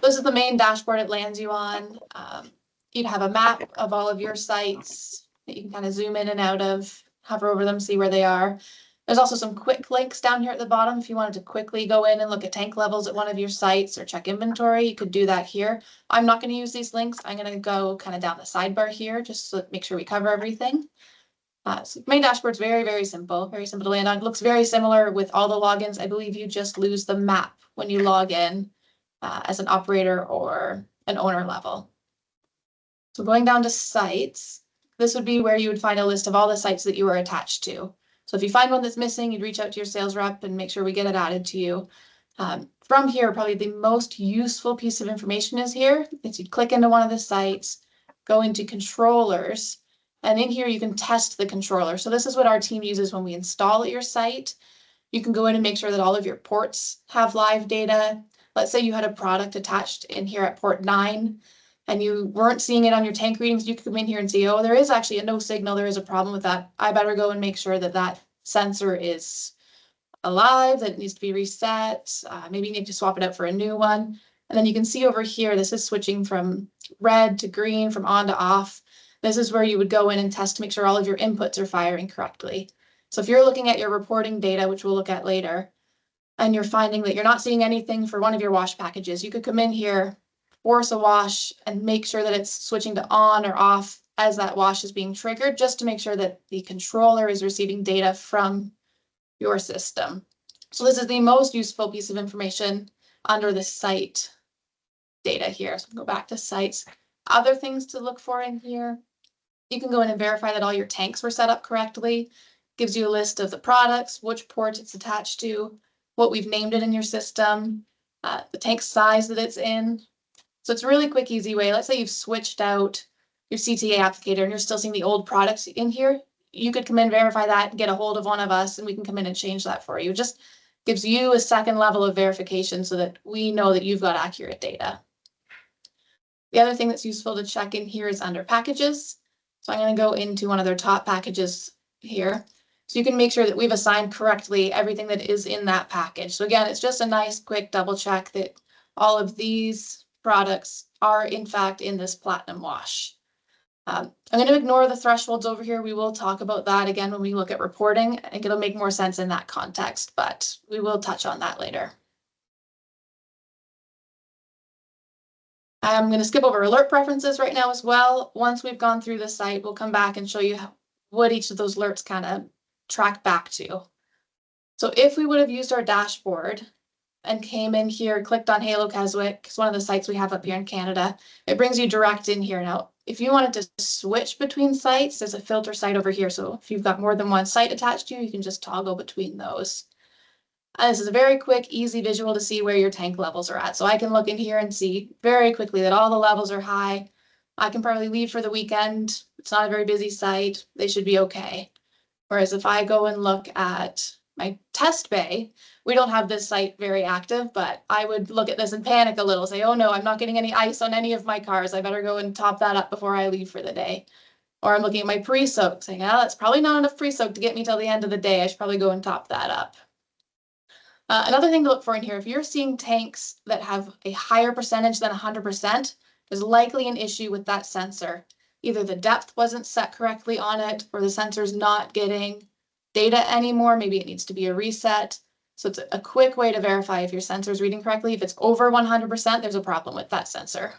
This is the main dashboard it lands you on. You'd have a map of all of your sites that you can kind of zoom in and out of, hover over them, see where they are. There's also some quick links down here at the bottom. If you wanted to quickly go in and look at tank levels at one of your sites or check inventory, you could do that here. I'm not going to use these links. I'm going to go kind of down the sidebar here just to make sure we cover everything. So main dashboard's very, very simple to land on. It looks very similar with all the logins. I believe you just lose the map when you log in as an operator or an owner level. So going down to sites, this would be where you would find a list of all the sites that you are attached to. So if you find one that's missing, you'd reach out to your sales rep and make sure we get it added to you. From here, probably the most useful piece of information is here. Is you'd click into one of the sites, go into controllers, and in here you can test the controller. So this is what our team uses when we install at your site. You can go in and make sure that all of your ports have live data. Let's say you had a product attached in here at port 9 and you weren't seeing it on your tank readings. You could come in here and see, oh, there is actually a no signal. There is a problem with that. I better go and make sure that that sensor is alive, that it needs to be reset. Maybe you need to swap it out for a new one. And then you can see over here, this is switching from red to green, from on to off. This is where you would go in and test to make sure all of your inputs are firing correctly. So if you're looking at your reporting data, which we'll look at later, and you're finding that you're not seeing anything for one of your wash packages, you could come in here, force a wash, and make sure that it's switching to on or off as that wash is being triggered, just to make sure that the controller is receiving data from your system. So this is the most useful piece of information under the site data here. So go back to sites. Other things to look for in here, you can go in and verify that all your tanks were set up correctly. Gives you a list of the products, which port it's attached to, what we've named it in your system, the tank size that it's in. So it's a really quick, easy way. Let's say you've switched out your CTA applicator and you're still seeing the old products in here. You could come in, verify that, and get a hold of one of us, and we can come in and change that for you. It just gives you a second level of verification so that we know that you've got accurate data. The other thing that's useful to check in here is under packages. So I'm going to go into one of their top packages here. So you can make sure that we've assigned correctly everything that is in that package. So again, it's just a nice quick double check that all of these products are in fact in this platinum wash. I'm going to ignore the thresholds over here. We will talk about that again when we look at reporting. I think it'll make more sense in that context, but we will touch on that later. I'm going to skip over alert preferences right now as well. Once we've gone through the site, we'll come back and show you what each of those alerts kind of track back to. So if we would have used our dashboard and came in here, clicked on Halo Keswick, it's one of the sites we have up here in Canada, it brings you direct in here. Now, if you wanted to switch between sites, there's a filter site over here. So if you've got more than one site attached to you, you can just toggle between those. And this is a very quick, easy visual to see where your tank levels are at. So I can look in here and see very quickly that all the levels are high. I can probably leave for the weekend. It's not a very busy site. They should be okay. Whereas if I go and look at my test bay, we don't have this site very active, but I would look at this and panic a little, say, oh no, I'm not getting any ice on any of my cars. I better go and top that up before I leave for the day. Or I'm looking at my pre-soak, saying, oh, that's probably not enough pre-soak to get me till the end of the day. I should probably go and top that up. Another thing to look for in here, if you're seeing tanks that have a higher percentage than 100%, there's likely an issue with that sensor. Either the depth wasn't set correctly on it, or the sensor's not getting data anymore. Maybe it needs to be a reset. So it's a quick way to verify if your sensor is reading correctly. If it's over 100%, there's a problem with that sensor.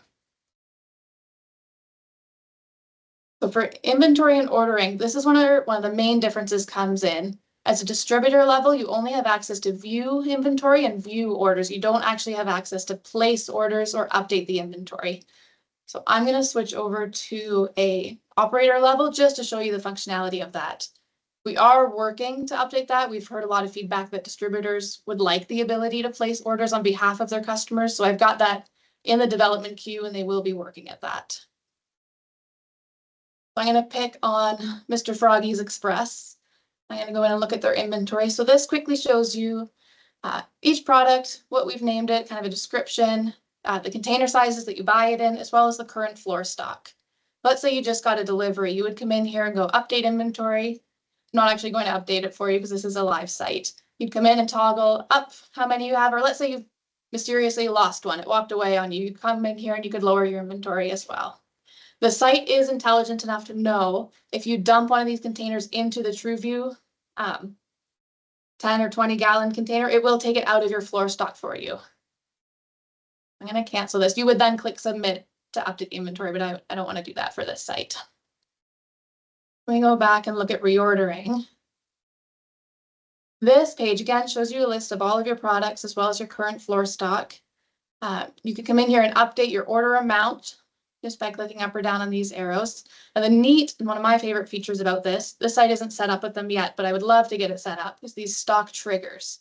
So for inventory and ordering, this is one of the main differences comes in. As a distributor level, you only have access to view inventory and view orders. You don't actually have access to place orders or update the inventory. So I'm going to switch over to a operator level just to show you the functionality of that. We are working to update that. We've heard a lot of feedback that distributors would like the ability to place orders on behalf of their customers. So I've got that in the development queue and they will be working at that. So I'm going to pick on Mr. Froggy's Express. I'm going to go in and look at their inventory. So this quickly shows you each product, what we've named it, kind of a description, the container sizes that you buy it in, as well as the current floor stock. Let's say you just got a delivery. You would come in here and go update inventory. I'm not actually going to update it for you because this is a live site. You'd come in and toggle up how many you have, or let's say you've mysteriously lost one, it walked away on you, you come in here and you could lower your inventory as well. The site is intelligent enough to know if you dump one of these containers into the TRUE-VUE 10 or 20 gallon container, it will take it out of your floor stock for you. I'm going to cancel this. You would then click submit to update the inventory, but I don't want to do that for this site. We go back and look at reordering. This page again shows you a list of all of your products as well as your current floor stock. You can come in here and update your order amount just by clicking up or down on these arrows. And the neat, and one of my favorite features about this site isn't set up with them yet, but I would love to get it set up, is these stock triggers.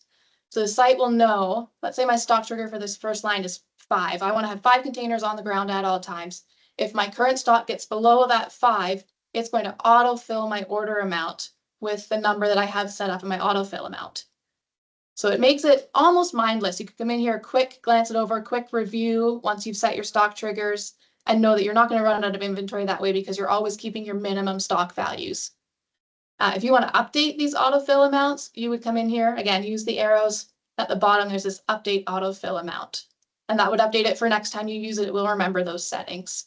So the site will know, let's say my stock trigger for this first line is 5. I want to have 5 containers on the ground at all times. If my current stock gets below that 5, it's going to autofill my order amount with the number that I have set up in my autofill amount. So it makes it almost mindless. You could come in here, quick glance it over, quick review once you've set your stock triggers, and know that you're not going to run out of inventory that way because you're always keeping your minimum stock values. If you want to update these autofill amounts, you would come in here, again, use the arrows. At the bottom, there's this update autofill amount, and that would update it for next time you use it. It will remember those settings.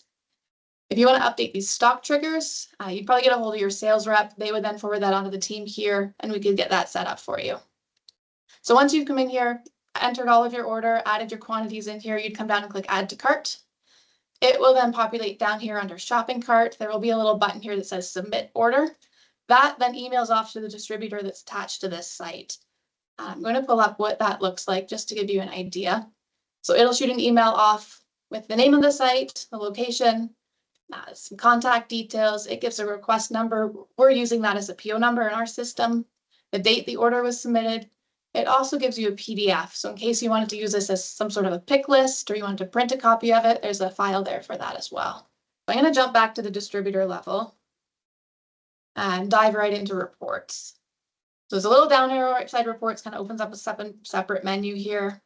If you want to update these stock triggers, you'd probably get a hold of your sales rep. They would then forward that onto the team here, and we could get that set up for you. So once you've come in here, entered all of your order, added your quantities in here, you'd come down and click add to cart. It will then populate down here under shopping cart. There will be a little button here that says submit order. That then emails off to the distributor that's attached to this site. I'm going to pull up what that looks like just to give you an idea. So it'll shoot an email off with the name of the site, the location, some contact details. It gives a request number. We're using that as a PO number in our system, the date the order was submitted. It also gives you a PDF. So in case you wanted to use this as some sort of a pick list or you wanted to print a copy of it, there's a file there for that as well. So I'm going to jump back to the distributor level and dive right into reports. So there's a little down arrow right beside reports, kind of opens up a separate menu here.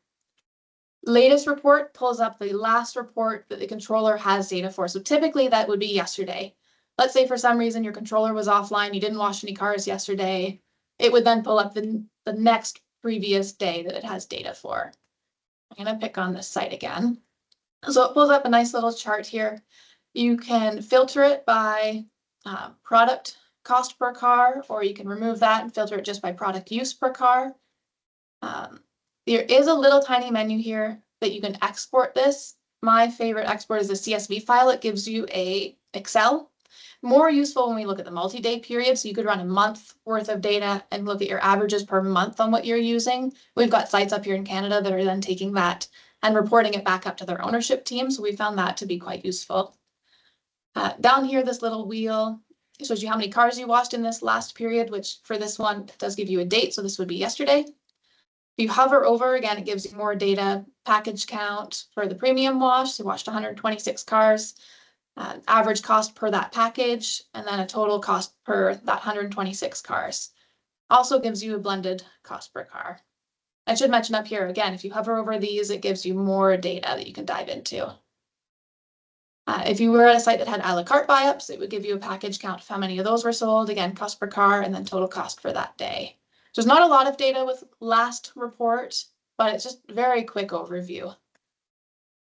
Latest report pulls up the last report that the controller has data for. So typically that would be yesterday. Let's say for some reason your controller was offline, you didn't wash any cars yesterday. It would then pull up the next previous day that it has data for. I'm going to pick on this site again. So it pulls up a nice little chart here. You can filter it by product cost per car, or you can remove that and filter it just by product use per car. There is a little tiny menu here that you can export this. My favorite export is a CSV file. It gives you a Excel. More useful when we look at the multi-day period. So you could run a month worth of data and look at your averages per month on what you're using. We've got sites up here in Canada that are then taking that and reporting it back up to their ownership team. So we found that to be quite useful. Down here, this little wheel shows you how many cars you washed in this last period, which for this one does give you a date. So this would be yesterday. If you hover over, again, it gives you more data, package count for the premium wash. So washed 126 cars. Average cost per that package, and then a total cost per that 126 cars. Also gives you a blended cost per car. I should mention up here, again, if you hover over these, it gives you more data that you can dive into. If you were at a site that had a la carte buy-ups, it would give you a package count of how many of those were sold, again, cost per car, and then total cost for that day. So there's not a lot of data with last report, but it's just a very quick overview.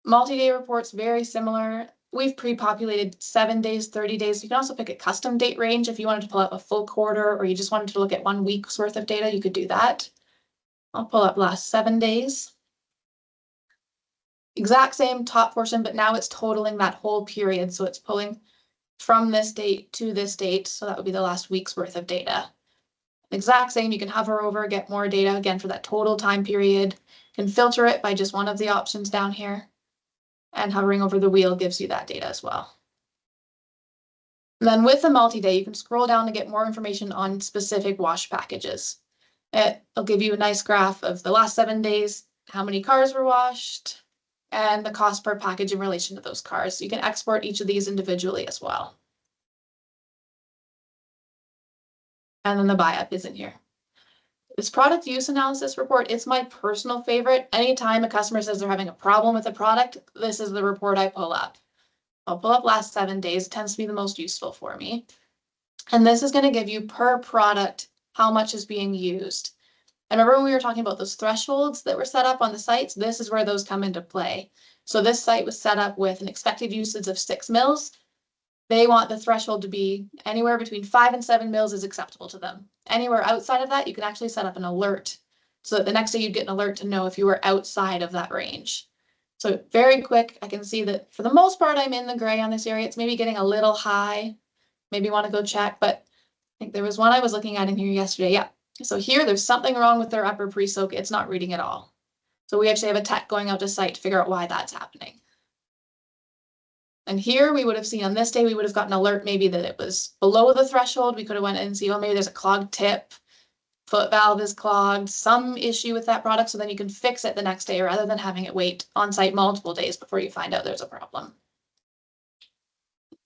Multi-day reports, very similar. We've pre-populated 7 days, 30 days. You can also pick a custom date range. If you wanted to pull up a full quarter or you just wanted to look at 1 week's worth of data, you could do that. I'll pull up last 7 days. Exact same top portion, but now it's totaling that whole period. So it's pulling from this date to this date. So that would be the last week's worth of data. Exact same, you can hover over, get more data again for that total time period. You can filter it by just one of the options down here. And hovering over the wheel gives you that data as well. And then with the multi-day, you can scroll down to get more information on specific wash packages. It'll give you a nice graph of the last 7 days, how many cars were washed, and the cost per package in relation to those cars. So you can export each of these individually as well. And then the buy-up is in here. This product use analysis report, it's my personal favorite. Anytime a customer says they're having a problem with a product, this is the report I pull up. I'll pull up last 7 days. It tends to be the most useful for me. And this is going to give you per product how much is being used. And remember when we were talking about those thresholds that were set up on the sites, this is where those come into play. So this site was set up with an expected usage of 6 mils. They want the threshold to be anywhere between 5 and 7 mils is acceptable to them. Anywhere outside of that, you can actually set up an alert so that the next day you'd get an alert to know if you were outside of that range. So very quick, I can see that for the most part, I'm in the gray on this area. It's maybe getting a little high. Maybe want to go check, but I think there was one I was looking at in here yesterday. Yeah. So here, there's something wrong with their upper pre-soak. It's not reading at all. So we actually have a tech going out to site to figure out why that's happening. And here we would have seen on this day, we would have gotten an alert maybe that it was below the threshold. We could have went in and see, well, maybe there's a clogged tip, foot valve is clogged, some issue with that product. So then you can fix it the next day rather than having it wait on site multiple days before you find out there's a problem.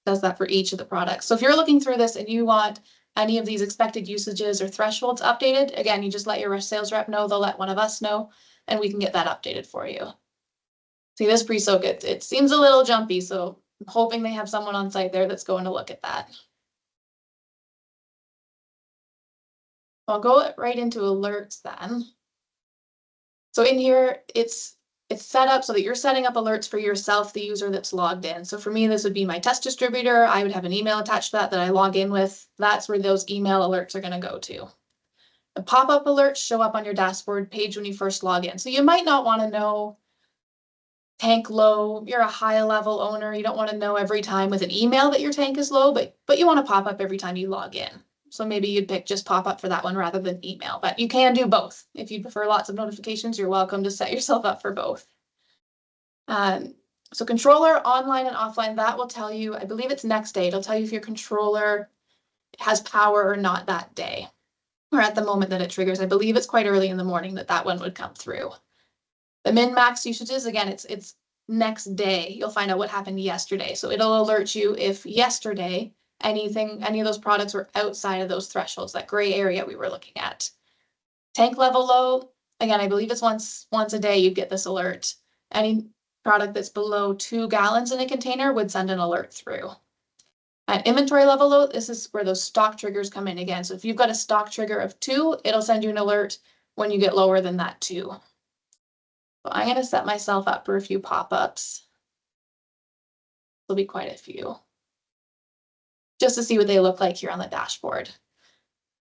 Does that for each of the products. So if you're looking through this and you want any of these expected usages or thresholds updated, again, you just let your sales rep know, they'll let one of us know, and we can get that updated for you. See, this pre-soak, it seems a little jumpy, so I'm hoping they have someone on site there that's going to look at that. I'll go right into alerts then. So in here, it's set up so that you're setting up alerts for yourself, the user that's logged in. So for me, this would be my test distributor. I would have an email attached to that I log in with. That's where those email alerts are going to go to. The pop-up alerts show up on your dashboard page when you first log in. So you might not want to know tank low. You're a high level owner. You don't want to know every time with an email that your tank is low, but you want to pop up every time you log in. So maybe you'd pick just pop up for that one rather than email, but you can do both. If you prefer lots of notifications, you're welcome to set yourself up for both. So controller online and offline, that will tell you, I believe it's next day. It'll tell you if your controller has power or not that day, or at the moment that it triggers. I believe it's quite early in the morning that one would come through. The min-max usages, again, it's next day. You'll find out what happened yesterday. So it'll alert you if yesterday any of those products were outside of those thresholds, that gray area we were looking at. Tank level low, again, I believe it's once a day you'd get this alert. Any product that's below 2 gallons in a container would send an alert through. At inventory level low, this is where those stock triggers come in again. So if you've got a stock trigger of 2, it'll send you an alert when you get lower than that 2. So I'm going to set myself up for a few pop-ups. There'll be quite a few, just to see what they look like here on the dashboard.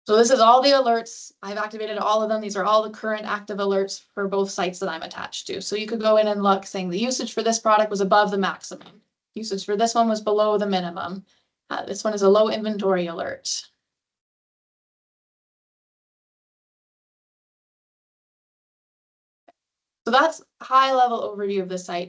So this is all the alerts. I've activated all of them. These are all the current active alerts for both sites that I'm attached to. So you could go in and look saying the usage for this product was above the maximum. Usage for this one was below the minimum. This one is a low inventory alert. So that's a high level overview of the site.